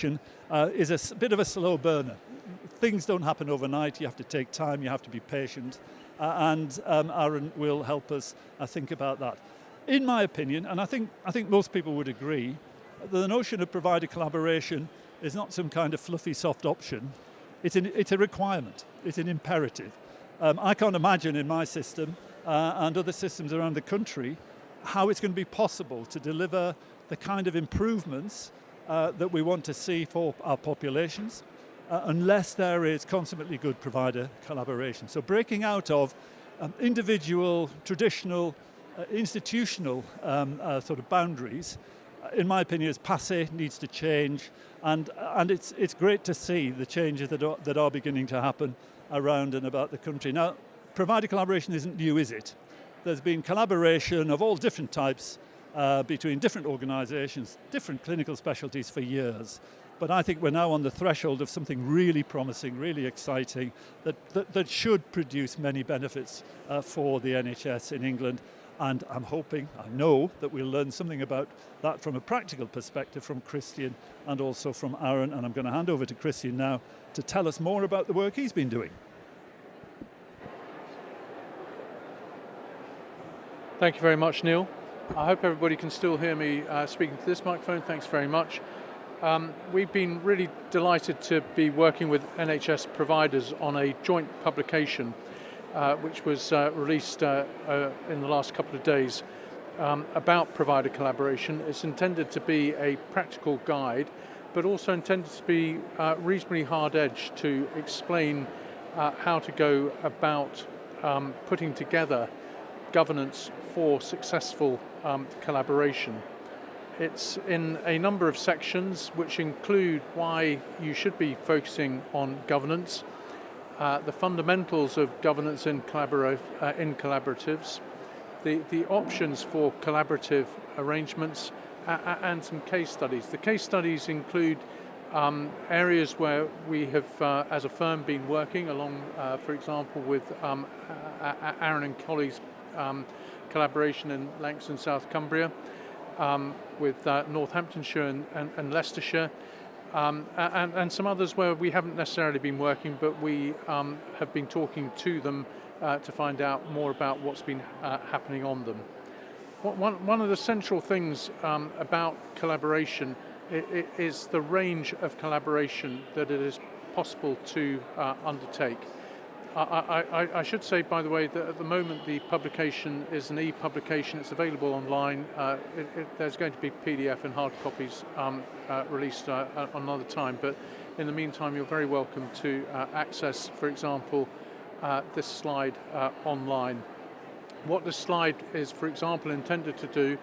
collaboration is a bit of a slow burner. Things don't happen overnight. You have to take time. You have to be patient. And Aaron will help us think about that. In my opinion, and I think most people would agree, the notion of provider collaboration is not some kind of fluffy, soft option. It's a requirement. It's an imperative. I can't imagine in my system and other systems around the country how it's going to be possible to deliver the kind of improvements that we want to see for our populations unless there is consummately good provider collaboration. So breaking out of individual, traditional, institutional sort of boundaries, in my opinion, is passé, needs to change, and it's great to see the changes that are beginning to happen around and about the country. Now, provider collaboration isn't new, is it? There's been collaboration of all different types between different organisations, different clinical specialties for years. But I think we're now on the threshold of something really promising, really exciting, that should produce many benefits for the NHS in England. And I'm hoping, I know, that we'll learn something about that from a practical perspective from Christian and also from Aaron. And I'm going to hand over to Christian now to tell us more about the work he's been doing. Thank you very much, Neil. I hope everybody can still hear me speaking to this microphone. Thanks very much. We've been really delighted to be working with NHS Providers on a joint publication which was released in the last couple of days about provider collaboration. It's intended to be a practical guide, but also intended to be reasonably hard-edged to explain how to go about putting together governance for successful collaboration. It's in a number of sections which include why you should be focusing on governance, the fundamentals of governance in collaboratives, the options for collaborative arrangements, and some case studies. The case studies include areas where we have, as a firm, been working along, for example, with Aaron and colleagues' collaboration in Lancashire and South Cumbria, with Northamptonshire and Leicestershire, and some others where we haven't necessarily been working, but we have been talking to them to find out more about what's been happening on them. One of the central things about collaboration is the range of collaboration that it is possible to undertake. I should say, by the way, that at the moment the publication is an e-publication. It's available online. There's going to be PDF and hard copies released another time, but in the meantime you're very welcome to access, for example, this slide online. What this slide is, for example, intended to do,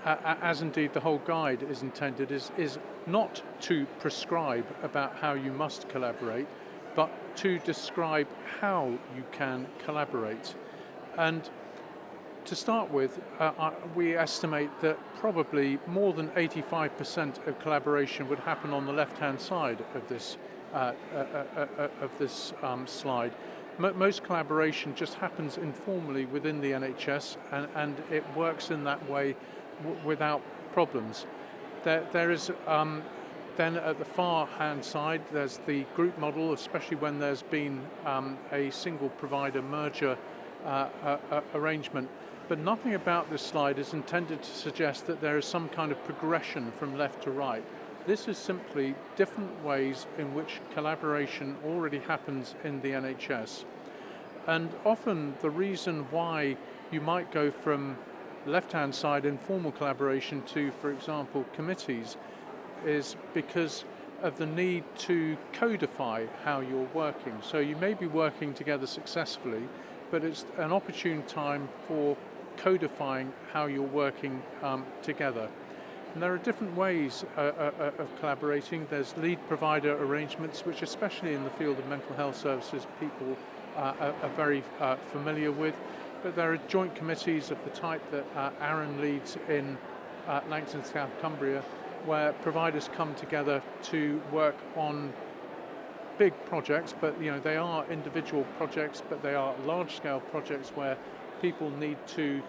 as indeed the whole guide is intended, is not to prescribe about how you must collaborate, but to describe how you can collaborate. And to start with, we estimate that probably more than 85% of collaboration would happen on the left-hand side of this slide. Most collaboration just happens informally within the NHS, and it works in that way without problems. There is then at the far hand side, there's the group model, especially when there's been a single provider merger arrangement. But nothing about this slide is intended to suggest that there is some kind of progression from left to right. This is simply different ways in which collaboration already happens in the NHS. And often the reason why you might go from left-hand side informal collaboration to, for example, committees, is because of the need to codify how you're working. So you may be working together successfully, but it's an opportune time for codifying how you're working together. And there are different ways of collaborating. There's lead provider arrangements, which especially in the field of mental health services people are very familiar with. But there are joint committees of the type that Aaron leads in Lancashire and South Cumbria, where providers come together to work on big projects, but they are individual projects, but they are large-scale projects where people need to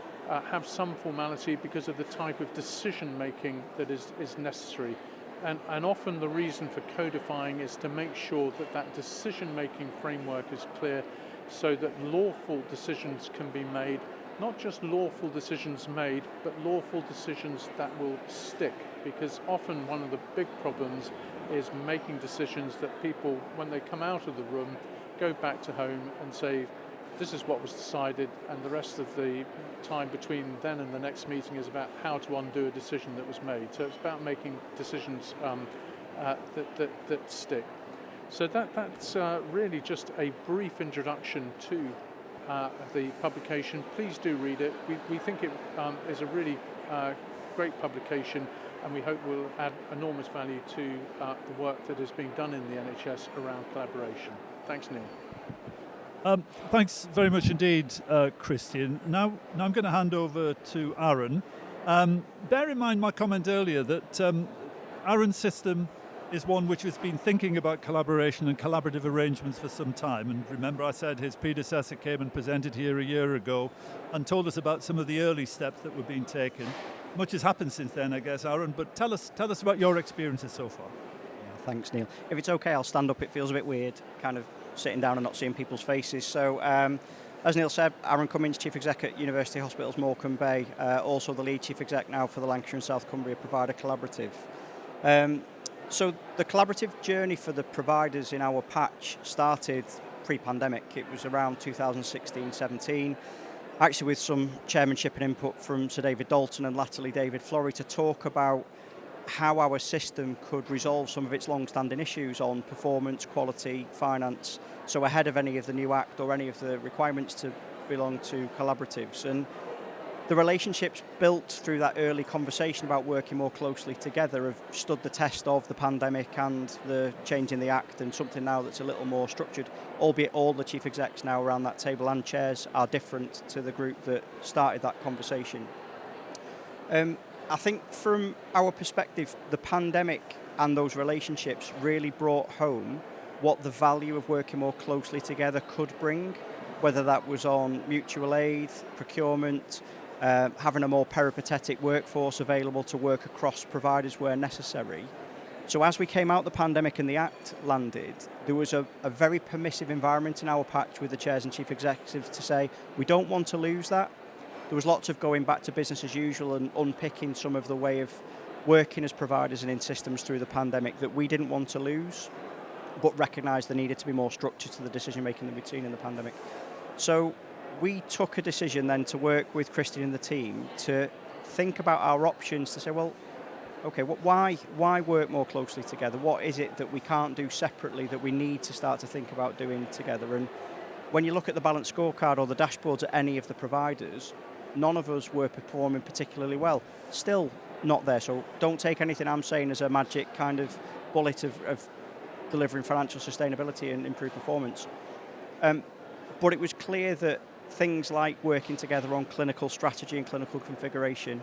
have some formality because of the type of decision-making that is necessary. And often the reason for codifying is to make sure that that decision-making framework is clear so that lawful decisions can be made, not just lawful decisions made, but lawful decisions that will stick. Because often one of the big problems is making decisions that people, when they come out of the room, go back to home and say, this is what was decided, and the rest of the time between then and the next meeting is about how to undo a decision that was made. So it's about making decisions that stick. So that's really just a brief introduction to the publication. Please do read it. We think it is a really great publication, and we hope will add enormous value to the work that is being done in the NHS around collaboration. Thanks, Neil. Thanks very much indeed, Christian. Now I'm going to hand over to Aaron. Bear in mind my comment earlier that Aaron's system is one which has been thinking about collaboration and collaborative arrangements for some time. And remember, I said his predecessor came and presented here a year ago and told us about some of the early steps that were being taken. Much has happened since then, I guess, Aaron, but tell us about your experiences so far. Yeah, thanks, Neil. If it's okay, I'll stand up. It feels a bit weird, kind of sitting down and not seeing people's faces. So, as Neil said, Aaron Cummins, Chief Exec at University Hospitals Morecambe Bay, also the lead Chief Exec now for the Lancashire and South Cumbria Provider Collaborative. So the collaborative journey for the providers in our patch started pre-pandemic. It was around 2016-17, actually with some chairmanship and input from Sir David Dalton and latterly David Florey to talk about how our system could resolve some of its long-standing issues on performance, quality, finance, so ahead of any of the new Act or any of the requirements to belong to collaboratives. And the relationships built through that early conversation about working more closely together have stood the test of the pandemic and the change in the Act, and something now that's a little more structured, albeit all the chief execs now around that table and chairs are different to the group that started that conversation. I think from our perspective, the pandemic and those relationships really brought home what the value of working more closely together could bring, whether that was on mutual aid, procurement, having a more peripatetic workforce available to work across providers where necessary. So as we came out the pandemic and the Act landed, there was a very permissive environment in our patch with the chairs and chief executives to say, we don't want to lose that. There was lots of going back to business as usual and unpicking some of the way of working as providers and in systems through the pandemic that we didn't want to lose, but recognised there needed to be more structure to the decision making that we'd seen in the pandemic. So we took a decision then to work with Christian and the team to think about our options to say, well, okay, why work more closely together? What is it that we can't do separately that we need to start to think about doing together? And when you look at the balanced scorecard or the dashboards at any of the providers, none of us were performing particularly well. Still not there, so don't take anything I'm saying as a magic kind of bullet of delivering financial sustainability and improved performance. But it was clear that things like working together on clinical strategy and clinical configuration,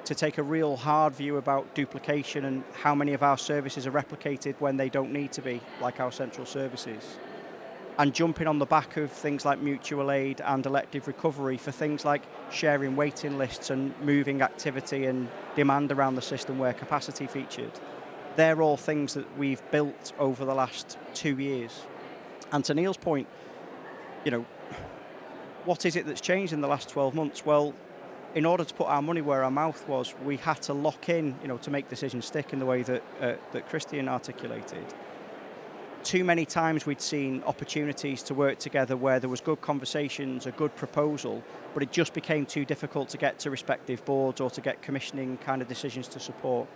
to take a real hard view about duplication and how many of our services are replicated when they don't need to be, like our central services, and jumping on the back of things like mutual aid and elective recovery for things like sharing waiting lists and moving activity and demand around the system where capacity featured. They're all things that we've built over the last 2 years. And to Neil's point, you know, what is it that's changed in the last 12 months? Well, in order to put our money where our mouth was, we had to lock in, you know, to make decisions stick in the way that that Christian articulated. Too many times we'd seen opportunities to work together where there was good conversations, a good proposal, but it just became too difficult to get to respective boards or to get commissioning kind of decisions to support.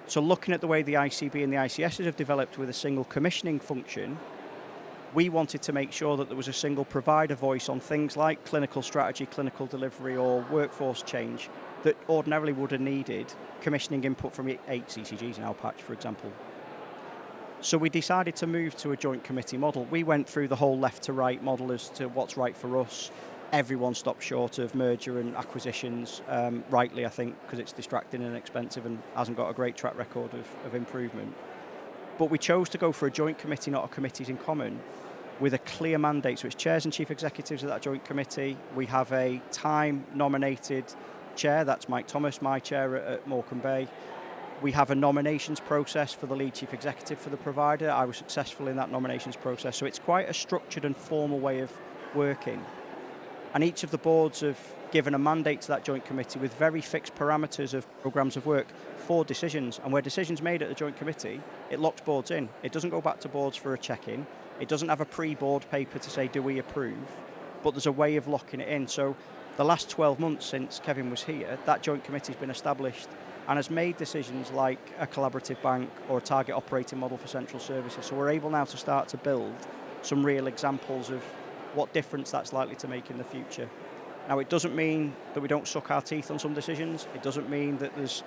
So looking at the way the ICB and the ICSs have developed with a single commissioning function, we wanted to make sure that there was a single provider voice on things like clinical strategy, clinical delivery or workforce change that ordinarily would have needed commissioning input from 8 CCGs in our patch, for example. So we decided to move to a joint committee model. We went through the whole left to right model as to what's right for us. Everyone stopped short of merger and acquisitions, rightly I think, because it's distracting and expensive and hasn't got a great track record of improvement. But we chose to go for a joint committee, not a committees in common, with a clear mandate. So it's chairs and chief executives of that joint committee. We have a time-nominated chair, that's Mike Thomas, my chair at Morecambe Bay. We have a nominations process for the lead chief executive for the provider. I was successful in that nominations process. So it's quite a structured and formal way of working. And each of the boards have given a mandate to that joint committee with very fixed parameters of programmes of work for decisions. And where decisions made at the joint committee, it locks boards in. It doesn't go back to boards for a check-in. It doesn't have a pre-board paper to say, do we approve? But there's a way of locking it in. So the last 12 months since Kevin was here, that joint committee has been established and has made decisions like a collaborative bank or a target operating model for central services. So we're able now to start to build some real examples of what difference that's likely to make in the future. Now, it doesn't mean that we don't suck our teeth on some decisions. It doesn't mean that there's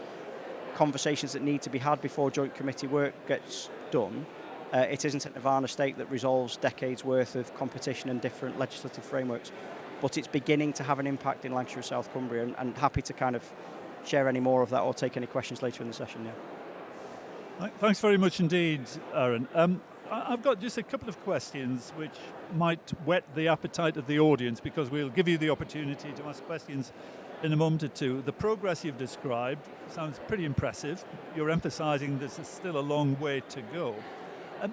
conversations that need to be had before joint committee work gets done. It isn't a nirvana state that resolves decades worth of competition and different legislative frameworks, but it's beginning to have an impact in Lancashire and South Cumbria, and happy to kind of share any more of that or take any questions later in the session. Yeah. Thanks very much indeed, Aaron. I've got just a couple of questions which might whet the appetite of the audience, because we'll give you the opportunity to ask questions in a moment or two. The progress you've described sounds pretty impressive. You're emphasising there's still a long way to go.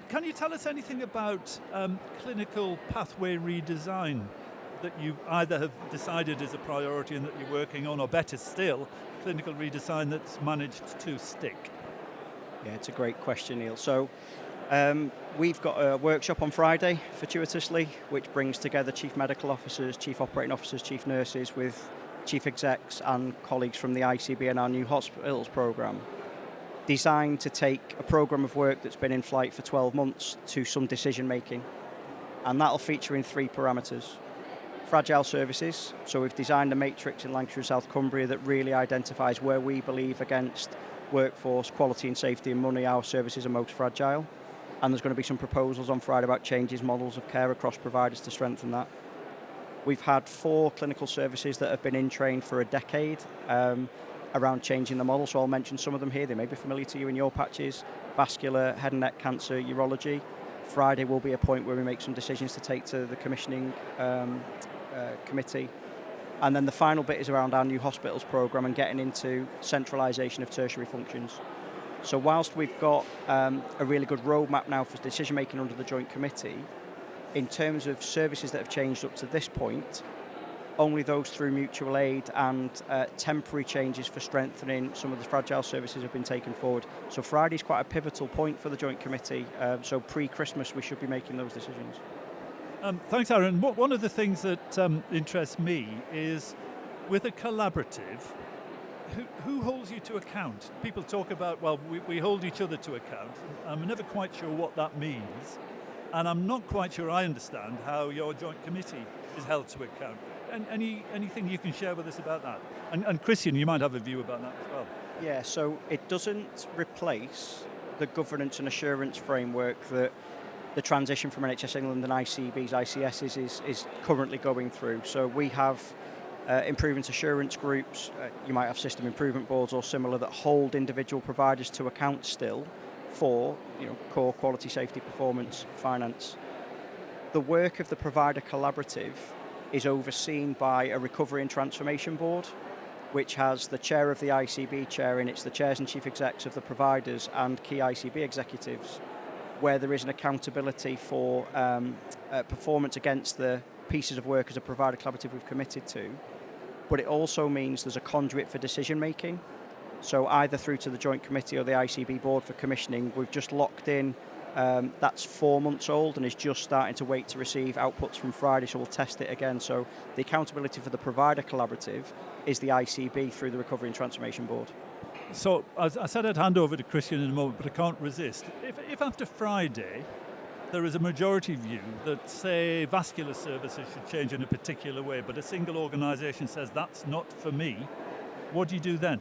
Can you tell us anything about clinical pathway redesign that you either have decided is a priority and that you're working on, or better still, clinical redesign that's managed to stick? Yeah, it's a great question, Neil. So we've got a workshop on Friday, fortuitously, which brings together chief medical officers, chief operating officers, chief nurses with chief execs and colleagues from the ICB and our new hospitals programme, designed to take a programme of work that's been in flight for 12 months to some decision making. And that'll feature in 3 parameters. Fragile services, so we've designed a matrix in Lancashire and South Cumbria that really identifies where we believe against workforce, quality and safety and money our services are most fragile. And there's going to be some proposals on Friday about changes, models of care across providers to strengthen that. We've had 4 clinical services that have been in train for a decade around changing the model, so I'll mention some of them here. They may be familiar to you in your patches: vascular, head and neck cancer, urology. Friday will be a point where we make some decisions to take to the commissioning committee. And then the final bit is around our new hospitals programme and getting into centralisation of tertiary functions. So whilst we've got a really good roadmap now for decision making under the joint committee, in terms of services that have changed up to this point, only those through mutual aid and temporary changes for strengthening some of the fragile services have been taken forward. So Friday's quite a pivotal point for the joint committee, so pre-Christmas we should be making those decisions. Thanks, Aaron. One of the things that interests me is, with a collaborative, who holds you to account? People talk about, well, we hold each other to account. I'm never quite sure what that means, and I'm not quite sure I understand how your joint committee is held to account. Anything you can share with us about that? And Christian, you might have a view about that as well. Yeah, so it doesn't replace the governance and assurance framework that the transition from NHS England and ICBs, ICSs is currently going through. So we have improvement assurance groups, you might have system improvement boards or similar that hold individual providers to account still for core quality, safety, performance, finance. The work of the provider collaborative is overseen by a recovery and transformation board, which has the chair of the ICB chairing. It's the chairs and chief execs of the providers and key ICB executives, where there is an accountability for performance against the pieces of work as a provider collaborative we've committed to. But it also means there's a conduit for decision making. So either through to the joint committee or the ICB board for commissioning, we've just locked in. That's 4 months old and is just starting to wait to receive outputs from Friday, so we'll test it again. So the accountability for the provider collaborative is the ICB through the Recovery and Transformation Board. So as I said, I'd hand over to Christian in a moment, but I can't resist. If after Friday there is a majority view that, say, vascular services should change in a particular way, but a single organisation says that's not for me, what do you do then?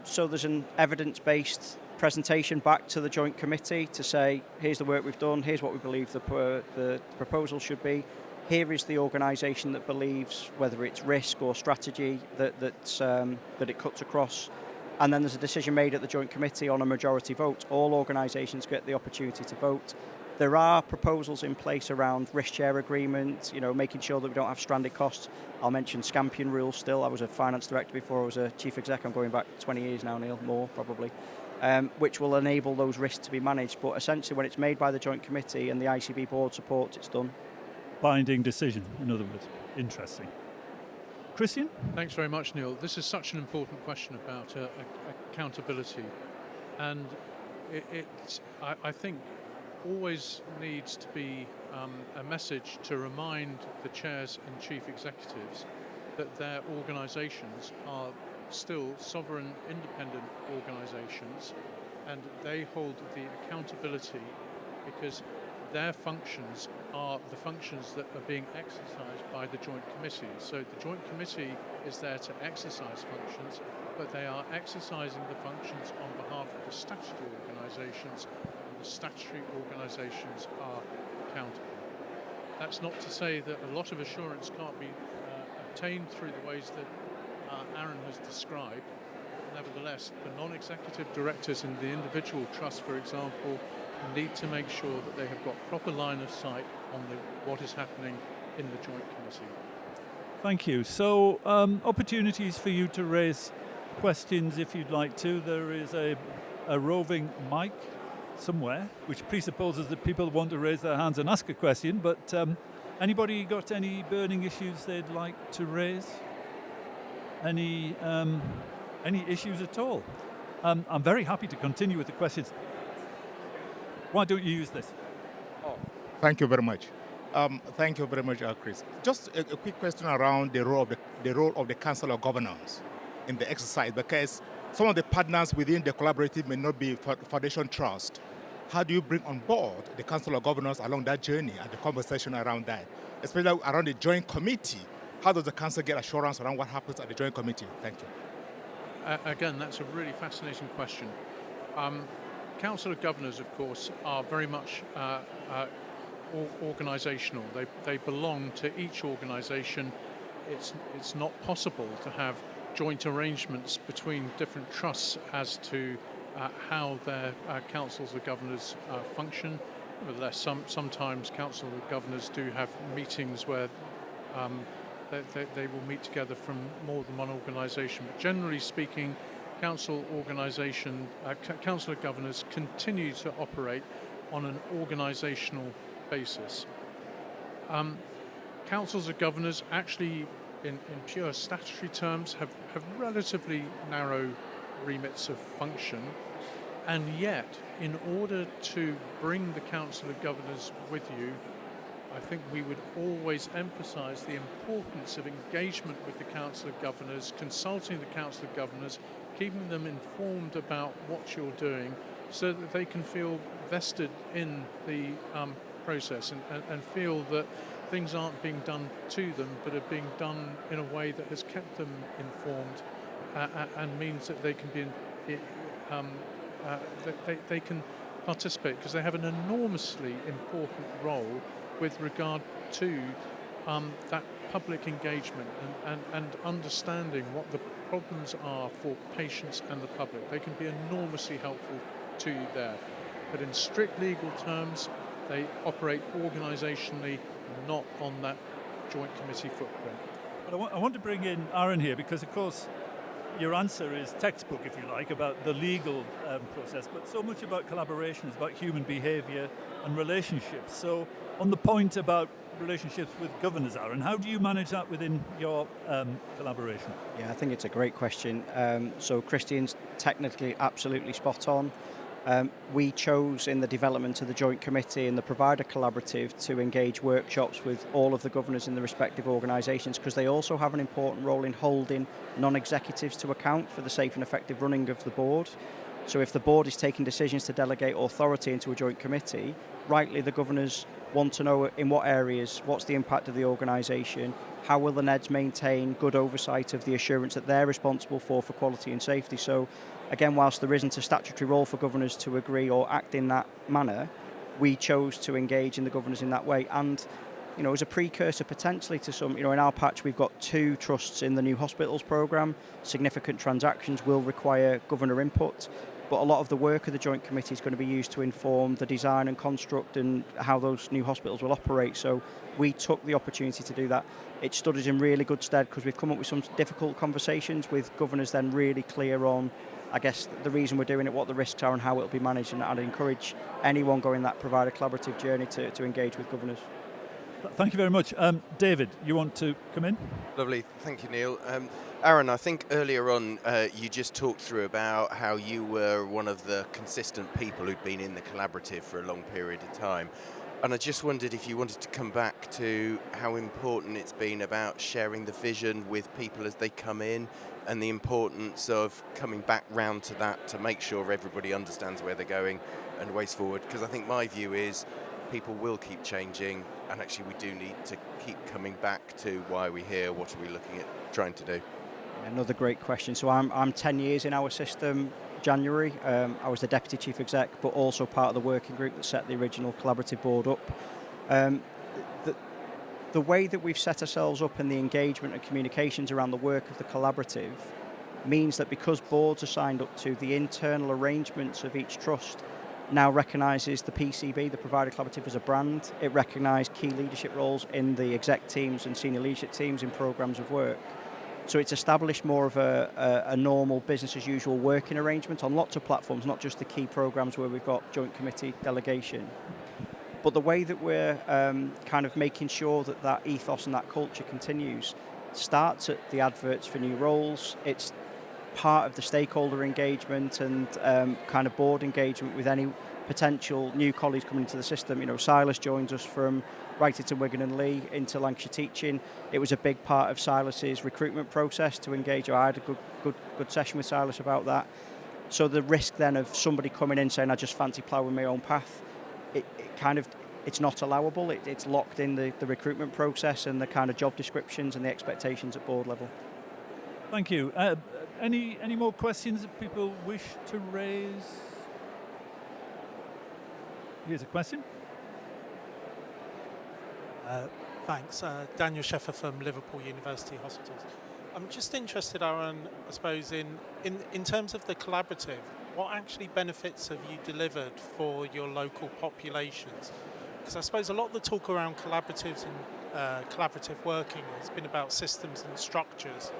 So there's an evidence-based presentation back to the joint committee to say, here's the work we've done, here's what we believe the proposal should be, here is the organisation that believes, whether it's risk or strategy, that it cuts across. And then there's a decision made at the joint committee on a majority vote. All organisations get the opportunity to vote. There are proposals in place around risk share agreements, making sure that we don't have stranded costs. I'll mention Scampion rules still. I was a finance director before I was a chief exec. I'm going back 20 years now, Neil, more probably, which will enable those risks to be managed. But essentially, when it's made by the Joint Committee and the ICB board supports, it's done. Binding decision, in other words. Interesting. Christian? Thanks very much, Neil. This is such an important question about accountability. And I think, always needs to be a message to remind the chairs and chief executives that their organisations are still sovereign, independent organisations, and they hold the accountability because their functions are the functions that are being exercised by the Joint Committee. So the Joint Committee is there to exercise functions, but they are exercising the functions on behalf of the statutory organisations, and the statutory organisations are accountable. That's not to say that a lot of assurance can't be obtained through the ways that Aaron has described. Nevertheless, the non-executive directors in the individual trust, for example, need to make sure that they have got proper line of sight on what is happening in the Joint Committee. Thank you. So, opportunities for you to raise questions if you'd like to. There is a roving mic somewhere, which presupposes that people want to raise their hands and ask a question, but anybody got any burning issues they'd like to raise? Any issues at all? I'm very happy to continue with the questions. Why don't you use this? Oh, thank you very much. Thank you very much, Chris. Just a quick question around the role of the Council of Governors in the exercise, because some of the partners within the collaborative may not be Foundation Trust. How do you bring on board the Council of Governors along that journey and the conversation around that, especially around the Joint Committee? How does the Council get assurance around what happens at the Joint Committee? Thank you. Again, that's a really fascinating question. Council of Governors, of course, are very much organisational. They belong to each organisation. It's not possible to have joint arrangements between different trusts as to how their councils of governors function. Nevertheless, sometimes council of governors do have meetings where they will meet together from more than one organisation. But generally speaking, council of governors continue to operate on an organisational basis. Councils of governors actually, in pure statutory terms, have relatively narrow remits of function, and yet, in order to bring the Council of Governors with you, I think we would always emphasise the importance of engagement with the Council of Governors, consulting the Council of Governors, keeping them informed about what you're doing so that they can feel vested in the process and feel that things aren't being done to them but are being done in a way that has kept them informed and means that they can be they can participate because they have an enormously important role with regard to that public engagement and understanding what the problems are for patients and the public. They can be enormously helpful to you there. But in strict legal terms, they operate organisationally, not on that joint committee footprint. But I want to bring in Aaron here because, of course, your answer is textbook, if you like, about the legal process, but so much about collaboration is about human behaviour and relationships. So on the point about relationships with governors, Aaron, how do you manage that within your collaboration? Yeah, I think it's a great question. So Christian's technically absolutely spot on. We chose in the development of the Joint Committee and the Provider Collaborative to engage workshops with all of the governors in the respective organisations because they also have an important role in holding non-executives to account for the safe and effective running of the board. So if the board is taking decisions to delegate authority into a Joint Committee, rightly the governors want to know in what areas, what's the impact of the organisation, how will the NEDs maintain good oversight of the assurance that they're responsible for quality and safety. So again, whilst there isn't a statutory role for governors to agree or act in that manner, we chose to engage in the governors in that way. And, as a precursor potentially to some, in our patch we've got 2 trusts in the new hospitals programme. Significant transactions will require governor input. but a lot of the work of the Joint Committee is going to be used to inform the design and construct and how those new hospitals will operate. So we took the opportunity to do that. It stood us in really good stead because we've come up with some difficult conversations with governors then really clear on, I guess, the reason we're doing it, what the risks are and how it'll be managed, and I'd encourage anyone going that provider collaborative journey to engage with governors. Thank you very much. David, you want to come in? Lovely, thank you, Neil. Aaron, I think earlier on you just talked through about how you were one of the consistent people who'd been in the collaborative for a long period of time. And I just wondered if you wanted to come back to how important it's been about sharing the vision with people as they come in, and the importance of coming back round to that to make sure everybody understands where they're going and ways forward. Because I think my view is people will keep changing, and actually we do need to keep coming back to why are we here, what are we looking at trying to do. Another great question. So I'm 10 years in our system. January, I was the Deputy Chief Exec, but also part of the working group that set the original collaborative board up. The way that we've set ourselves up and the engagement and communications around the work of the collaborative means that because boards are signed up to, the internal arrangements of each trust now recognises the PCB, the Provider Collaborative, as a brand. It recognised key leadership roles in the exec teams and senior leadership teams in programmes of work. So it's established more of a normal business as usual working arrangement on lots of platforms, not just the key programmes where we've got joint committee delegation. But the way that we're kind of making sure that that ethos and that culture continues starts at the adverts for new roles. It's part of the stakeholder engagement and kind of board engagement with any potential new colleagues coming into the system. You know, Silas joins us from Wrightington, Wigan and Lee into Lancashire Teaching. It was a big part of Silas's recruitment process to engage. I had a good session with Silas about that. So the risk then of somebody coming in saying, I just fancy ploughing my own path, it's not allowable. It's locked in the recruitment process and the kind of job descriptions and the expectations at board level. Thank you. Any more questions that people wish to raise? Here's a question. Thanks. Daniel Sheffer from Liverpool University Hospitals. I'm just interested, Aaron, I suppose, in terms of the collaborative, what actually benefits have you delivered for your local populations? Because I suppose a lot of the talk around collaboratives and collaborative working has been about systems and structures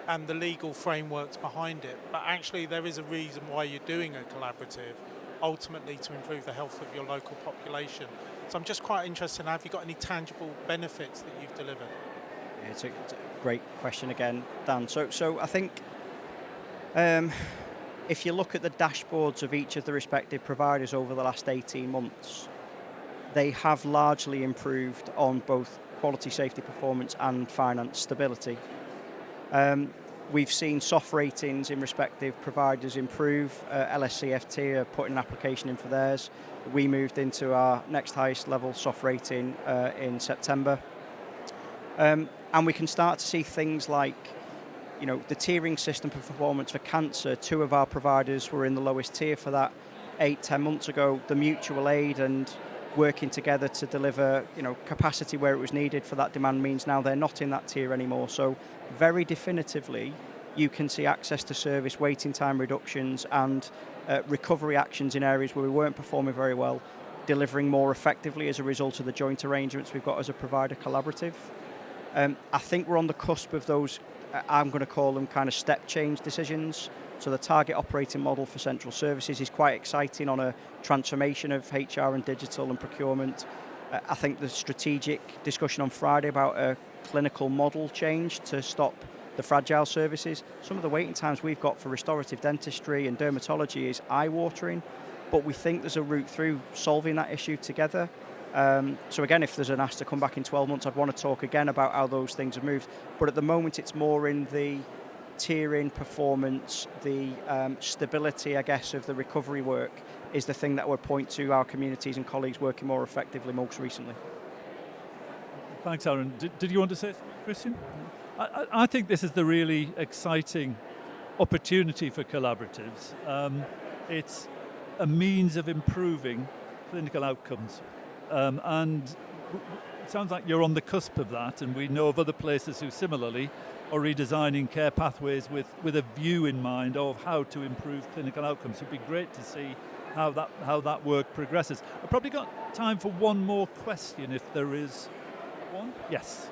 and the legal frameworks behind it. But actually there is a reason why you're doing a collaborative, ultimately to improve the health of your local population. So I'm just quite interested in, have you got any tangible benefits that you've delivered? Yeah, it's a great question again, Dan. So I think if you look at the dashboards of each of the respective providers over the last 18 months, they have largely improved on both quality, safety, performance and finance stability. We've seen soft ratings in respective providers improve. LSCFT are putting an application in for theirs. We moved into our next highest level soft rating in September. And we can start to see things like, you know, the tiering system for performance for cancer. 2 of our providers were in the lowest tier for that 8-10 months ago. The mutual aid and working together to deliver, you know, capacity where it was needed for that demand means now they're not in that tier anymore. So very definitively, you can see access to service, waiting time reductions and recovery actions in areas where we weren't performing very well, delivering more effectively as a result of the joint arrangements we've got as a provider collaborative. I think we're on the cusp of those, I'm going to call them kind of step change decisions. So the target operating model for central services is quite exciting on a transformation of HR and digital and procurement. I think the strategic discussion on Friday about a clinical model change to stop the fragile services. Some of the waiting times we've got for restorative dentistry and dermatology is eye-watering, but we think there's a route through solving that issue together. So again, if there's an ask to come back in 12 months, I'd want to talk again about how those things have moved. But at the moment, it's more in the tiering, performance, the stability, I guess, of the recovery work is the thing that would point to our communities and colleagues working more effectively most recently. Thanks, Aaron. Did you want to say something, Christian? I think this is the really exciting opportunity for collaboratives. It's a means of improving clinical outcomes. And it sounds like you're on the cusp of that, and we know of other places who similarly or redesigning care pathways with a view in mind of how to improve clinical outcomes. It'd be great to see how that work progresses. I've probably got time for one more question if there is one. Yes.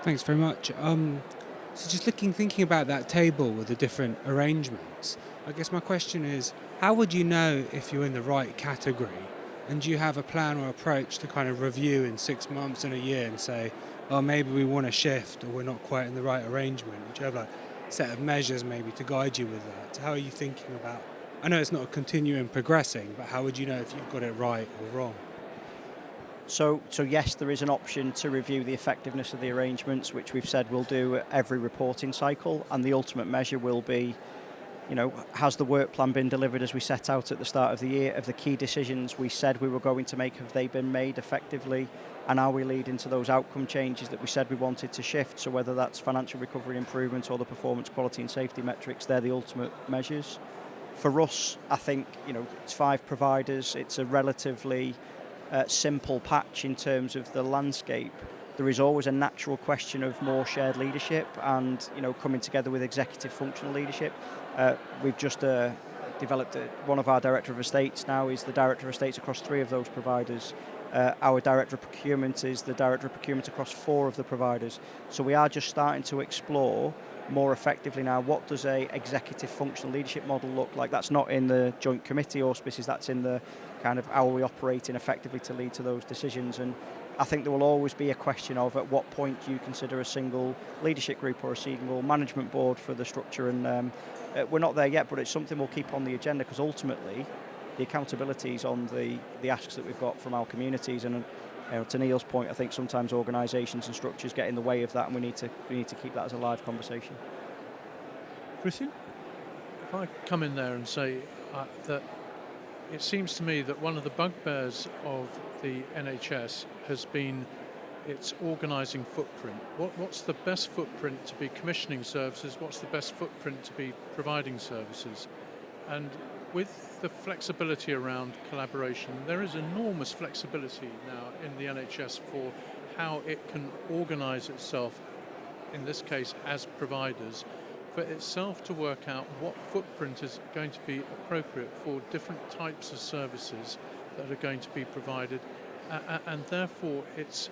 Thanks very much. So just thinking about that table with the different arrangements, I guess my question is, how would you know if you're in the right category? And do you have a plan or approach to kind of review in 6 months and a year and say, oh, maybe we want to shift or we're not quite in the right arrangement? Do you have like a set of measures maybe to guide you with that? How are you thinking about, I know it's not a continuing progressing, but how would you know if you've got it right or wrong? So yes, there is an option to review the effectiveness of the arrangements, which we've said we'll do at every reporting cycle, and the ultimate measure will be, has the work plan been delivered as we set out at the start of the year? Of the key decisions we said we were going to make, have they been made effectively? And are we leading to those outcome changes that we said we wanted to shift? So whether that's financial recovery improvements or the performance, quality and safety metrics, they're the ultimate measures. For us, I think, it's 5 providers. It's a relatively simple patch in terms of the landscape. There is always a natural question of more shared leadership and coming together with executive functional leadership. We've just developed one of our director of estates now is the director of estates across 3 of those providers. Our director of procurement is the director of procurement across 4 of the providers. So we are just starting to explore more effectively now what does a executive functional leadership model look like. That's not in the joint committee auspices, that's in the kind of how are we operating effectively to lead to those decisions. And I think there will always be a question of at what point do you consider a single leadership group or a single management board for the structure, and we're not there yet, but it's something we'll keep on the agenda because ultimately the accountability is on the asks that we've got from our communities. And to Neil's point, I think sometimes organisations and structures get in the way of that, and we need to keep that as a live conversation. Christian? If I come in there and say that it seems to me that one of the bugbears of the NHS has been its organising footprint. What's the best footprint to be commissioning services? What's the best footprint to be providing services? And with the flexibility around collaboration, there is enormous flexibility now in the NHS for how it can organise itself, in this case as providers, for itself to work out what footprint is going to be appropriate for different types of services that are going to be provided, and therefore it's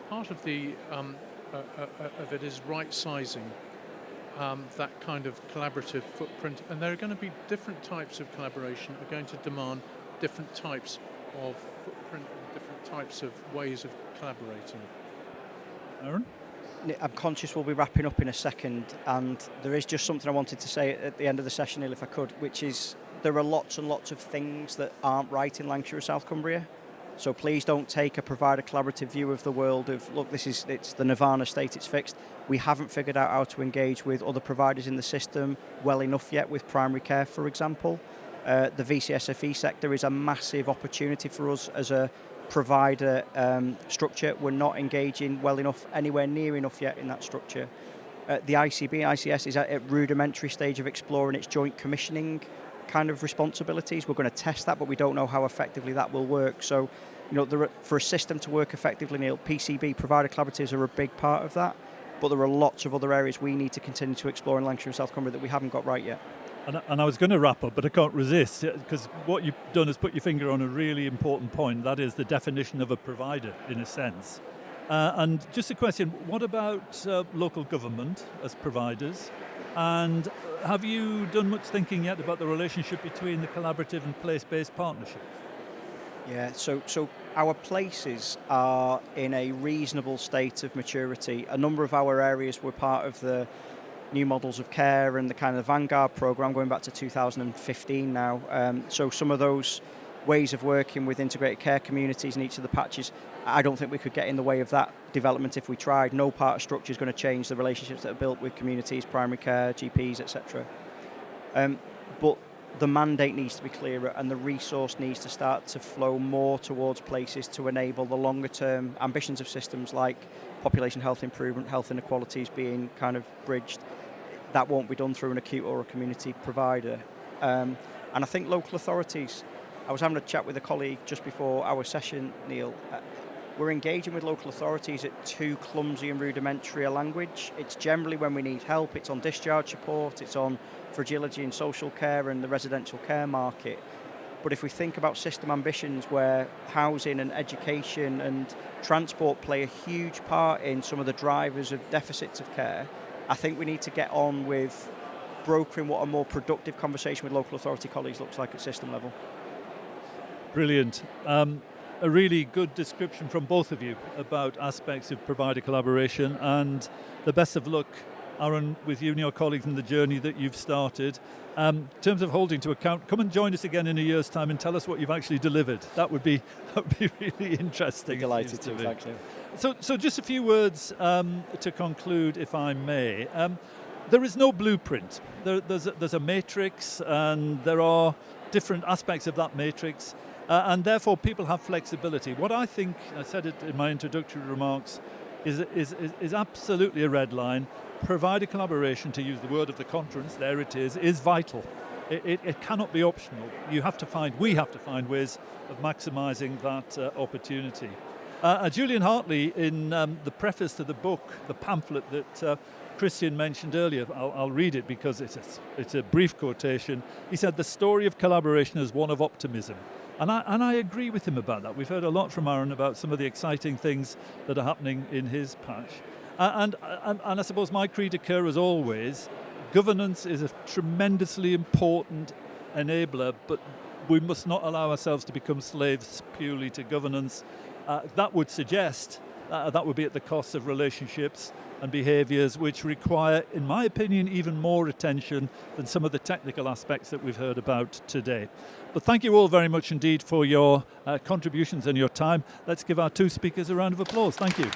part of the of it is right sizing that kind of collaborative footprint, and there are going to be different types of collaboration are going to demand different types of footprint and different types of ways of collaborating. Aaron? I'm conscious we'll be wrapping up in a second, and there is just something I wanted to say at the end of the session, Neil, if I could, which is there are lots and lots of things that aren't right in Lancashire or South Cumbria. So please don't take a provider collaborative view of the world of, look, it's the nirvana state, it's fixed. We haven't figured out how to engage with other providers in the system well enough yet with primary care, for example. The VCSFE sector is a massive opportunity for us as a provider structure. We're not engaging well enough, anywhere near enough yet in that structure. The ICB and ICS is at a rudimentary stage of exploring its joint commissioning kind of responsibilities. We're going to test that, but we don't know how effectively that will work. So, for a system to work effectively, Neil, PCB, provider collaboratives, are a big part of that. But there are lots of other areas we need to continue to explore in Lancashire and South Cumbria that we haven't got right yet. And I was going to wrap up, but I can't resist, because what you've done is put your finger on a really important point. That is the definition of a provider, in a sense. And just a question, what about local government as providers? And have you done much thinking yet about the relationship between the collaborative and place-based partnerships? Yeah, so our places are in a reasonable state of maturity. A number of our areas were part of the new models of care and the kind of Vanguard programme going back to 2015 now. So some of those ways of working with integrated care communities in each of the patches, I don't think we could get in the way of that development if we tried. No part of structure is going to change the relationships that are built with communities, primary care, GPs, etc. But the mandate needs to be clearer, and the resource needs to start to flow more towards places to enable the longer term ambitions of systems like population health improvement, health inequalities being kind of bridged. That won't be done through an acute or a community provider. And I think local authorities, I was having a chat with a colleague just before our session, Neil. we're engaging with local authorities at too clumsy and rudimentary a language. It's generally when we need help, it's on discharge support, it's on fragility in social care and the residential care market. But if we think about system ambitions where housing and education and transport play a huge part in some of the drivers of deficits of care, I think we need to get on with brokering what a more productive conversation with local authority colleagues looks like at system level. Brilliant. A really good description from both of you about aspects of provider collaboration, and the best of luck, Aaron, with you and your colleagues in the journey that you've started. In terms of holding to account, come and join us again in a year's time and tell us what you've actually delivered. That would be really interesting. Delighted to, thank you. So just a few words to conclude, if I may. There is no blueprint. There's a matrix, and there are different aspects of that matrix. And therefore, people have flexibility. What I think, I said it in my introductory remarks, is absolutely a red line. Provider collaboration, to use the word of the conference, there it is vital. It cannot be optional. We have to find ways of maximising that opportunity. Julian Hartley, in the preface to the book, the pamphlet that Christian mentioned earlier, I'll read it because it's a brief quotation. He said, "The story of collaboration is one of optimism." And I agree with him about that. We've heard a lot from Aaron about some of the exciting things that are happening in his patch. And I suppose my cri de coeur, as always, governance is a tremendously important enabler, but we must not allow ourselves to become slaves purely to governance. That would suggest that would be at the cost of relationships and behaviours which require, in my opinion, even more attention than some of the technical aspects that we've heard about today. But thank you all very much indeed for your contributions and your time. Let's give our two speakers a round of applause. Thank you.